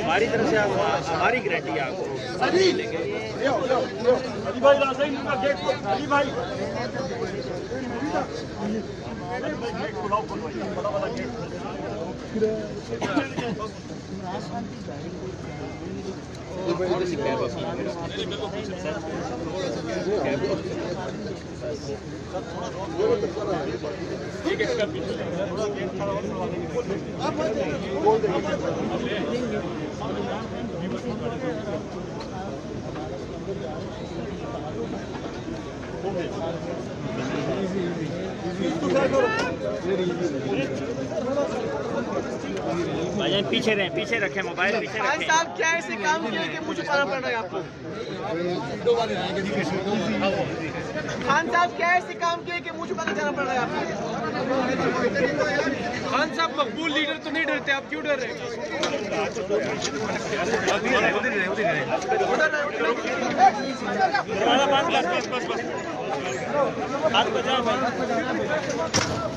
हमारी तरफ से हमारी गारंटी है आपको। भाईजान पीछे रहें, पीछे रखें, मोबाइल पीछे रखें। भाई साहब क्या ऐसे काम किया कि मुझे पाना पड़ रहा है आपको? खान साहब क्या ऐसे काम किए कि मुझे पता जाना पड़ रहा है आपको? खान साहब मकबूल लीडर तो नहीं डरते, आप क्यों डर रहे हैं?